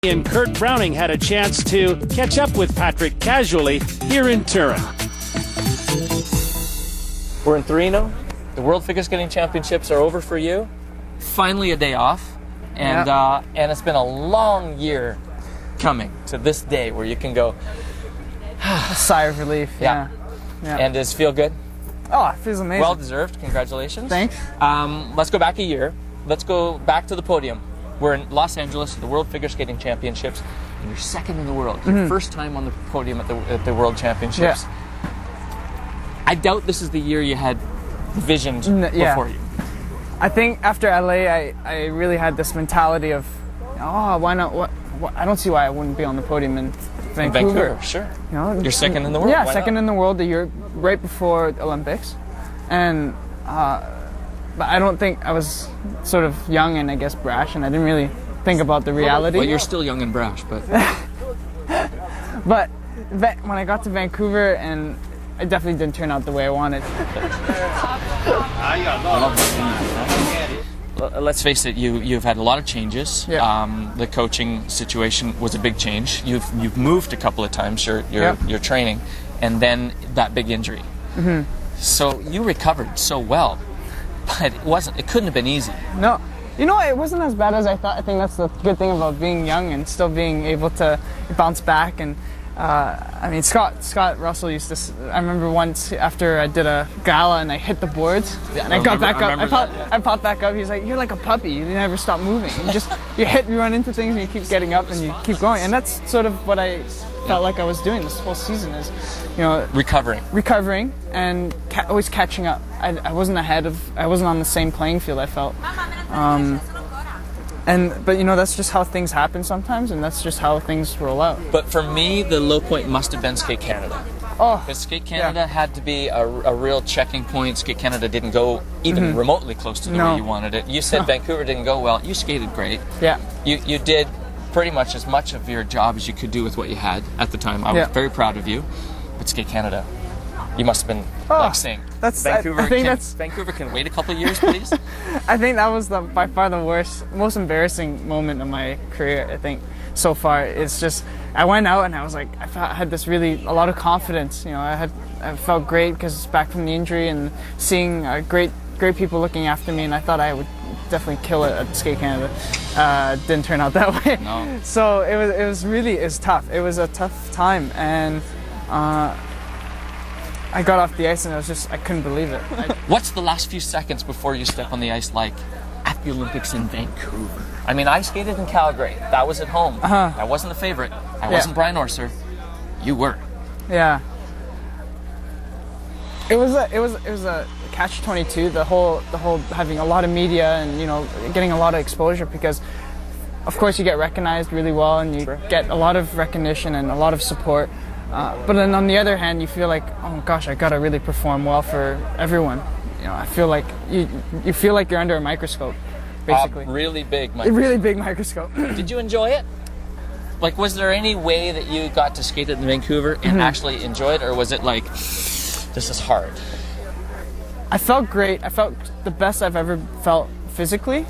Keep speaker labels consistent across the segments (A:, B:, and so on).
A: And Kurt Browning had a chance to catch up with Patrick casually here in Turin.
B: We're in Torino. The World Figure Skating Championships are over for you. Finally a day off. And it's been a long year coming to this day where you can go...
C: a sigh of relief, yeah.
B: And does it feel good?
C: Oh, it feels amazing.
B: Well deserved. Congratulations.
C: Thanks.
B: Let's go back a year. Let's go back to the podium. We're in Los Angeles, the World Figure Skating Championships, and you're second in the world. Your first time on the podium at the World Championships.
C: Yeah.
B: I doubt this is the year you had visioned before you.
C: I think after LA, I really had this mentality of, oh, why not? What? I don't see why I wouldn't be on the podium in Vancouver.
B: Sure.
C: You know,
B: you're second in the world.
C: Yeah,
B: why
C: second
B: not?
C: in the world the year right before the Olympics, and but I don't think I was sort of young and I guess brash, and I didn't really think about the reality.
B: Well, you're still young and brash, but
C: but when I got to Vancouver, and it definitely didn't turn out the way I wanted.
B: Let's face it, you've had a lot of changes.
C: Yeah.
B: The coaching situation was a big change. You've moved a couple of times your training, and then that big injury. Mm-hmm. So you recovered so well, but it couldn't have been easy.
C: No. You know, it wasn't as bad as I thought. I think that's the good thing about being young and still being able to bounce back. And I mean, Scott Russell used to. I remember once after I did a gala and I hit the boards, and I got back up. I popped back up. He's like, "You're like a puppy. You never stop moving. You run into things, and you keep getting up, and you keep going." And that's sort of what I felt like I was doing this whole season. Is, you know, recovering, and always catching up. I wasn't I wasn't on the same playing field. I felt. But you know, that's just how things happen sometimes, and that's just how things roll out.
B: But for me, the low point must have been Skate Canada.
C: Oh,
B: because Skate Canada had to be a real checking point. Skate Canada didn't go even remotely close to the way you wanted it. You said Vancouver didn't go well. You skated great.
C: Yeah.
B: You did pretty much as much of your job as you could do with what you had at the time. I was very proud of you. But Skate Canada, you must have been saying, Vancouver can wait a couple of years, please.
C: I think that was by far the most embarrassing moment of my career, I think, so far. It's just, I went out and I was like, I had a lot of confidence. You know, I felt great because back from the injury and seeing great people looking after me, and I thought I would definitely kill it at Skate Canada. Didn't turn out that way.
B: No.
C: So it was tough. It was a tough time, and I got off the ice and I couldn't believe it.
B: What's the last few seconds before you step on the ice like at the Olympics in Vancouver? I mean, I skated in Calgary. That was at home. I wasn't the favorite. I wasn't Brian Orser. You were.
C: Yeah. It was a catch-22. The whole having a lot of media and, you know, getting a lot of exposure, because of course you get recognized really well and you get a lot of recognition and a lot of support. But then on the other hand, you feel like, oh gosh, I gotta really perform well for everyone. You know, I feel like you feel like you're under a microscope, basically.
B: Really big microscope.
C: Really big microscope.
B: Did you enjoy it? Like, was there any way that you got to skate in Vancouver and actually enjoy it, or was it like, this is hard?
C: I felt great. I felt the best I've ever felt physically,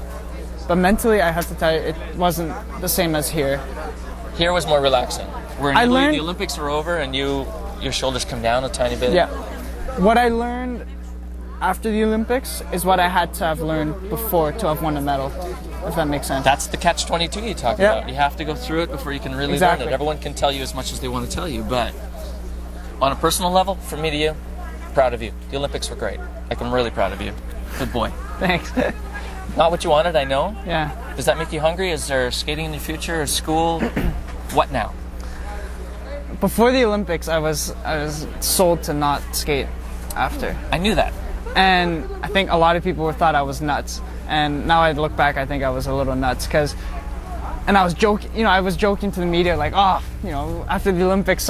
C: but mentally, I have to tell you, it wasn't the same as here.
B: Here was more relaxing. Where in
C: Italy,
B: the Olympics are over and your shoulders come down a tiny bit.
C: Yeah. What I learned after the Olympics is what I had to have learned before to have won a medal, if that makes sense.
B: That's the catch-22 you talk about. You have to go through it before you can really learn it. Everyone can tell you as much as they want to tell you, but on a personal level, from me to you, proud of you. The Olympics were great. Like, I'm really proud of you. Good boy.
C: Thanks.
B: Not what you wanted, I know.
C: Yeah.
B: Does that make you hungry? Is there skating in your future or school? What now?
C: Before the Olympics, I was sold to not skate after.
B: I knew that.
C: And I think a lot of people thought I was nuts. And now I look back, I think I was a little nuts, and I was joking, you know, I was joking to the media like, oh, you know, after the Olympics,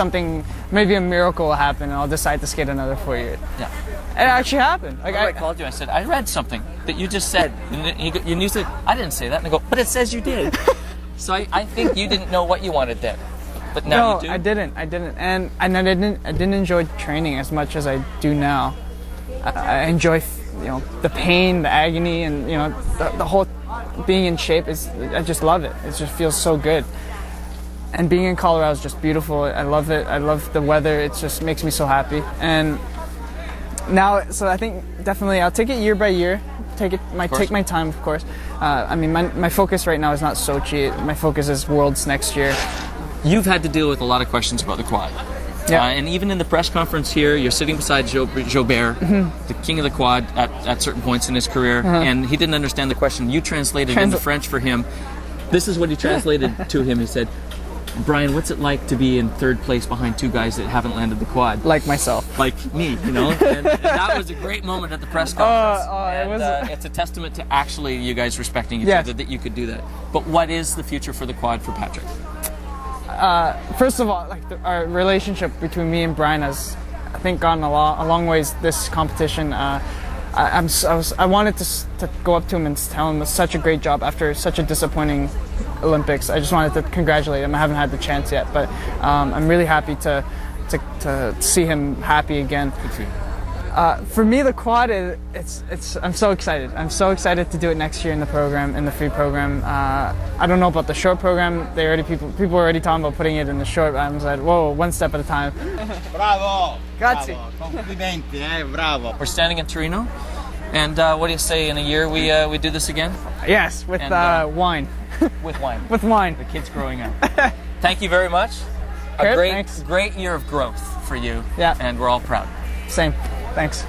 C: maybe a miracle will happen and I'll decide to skate another 4 years.
B: Yeah.
C: It actually happened. Like,
B: I called you, I said, I read something that you just said. And you said, I didn't say that. And I go, but it says you did. So I think you didn't know what you wanted then. But now you do.
C: I didn't. And I didn't enjoy training as much as I do now. I enjoy, you know, the pain, the agony, and, you know, the whole being in shape I just love it. It just feels so good. and being in Colorado is just beautiful. I love it. I love the weather. It just makes me so happy. And now, so I think definitely I'll take it year by year. Take my time, of course. I mean, my focus right now is not Sochi. My focus is Worlds next year.
B: You've had to deal with a lot of questions about the quad.
C: Yeah.
B: And even in the press conference here, you're sitting beside Jobert, the king of the quad, at certain points in his career, and he didn't understand the question. You translated into French for him. This is what he translated to him. He said, Brian, what's it like to be in third place behind two guys that haven't landed the quad?
C: Like myself.
B: Like me, you know? And that was a great moment at the press conference. It's a testament to actually you guys respecting each other that you could do that. But what is the future for the quad for Patrick?
C: First of all, like our relationship between me and Brian has, I think, gone a long ways this competition. I wanted to go up to him and tell him it was such a great job after such a disappointing Olympics. I just wanted to congratulate him. I haven't had the chance yet, but I'm really happy to see him happy again. For me, the quad I'm so excited. I'm so excited to do it next year in the program, in the free program. I don't know about the short program. People were already talking about putting it in the short. I was like, whoa, one step at a time.
D: Bravo!
C: Grazie.
D: Bravo. Complimenti, bravo.
B: We're standing in Torino, and what do you say? In a year, we do this again?
C: Yes, with wine.
B: With wine.
C: With wine.
B: The kids growing up. Thank you very much.
C: Okay,
B: A great year of growth for you.
C: Yeah.
B: And we're all proud.
C: Same. Thanks.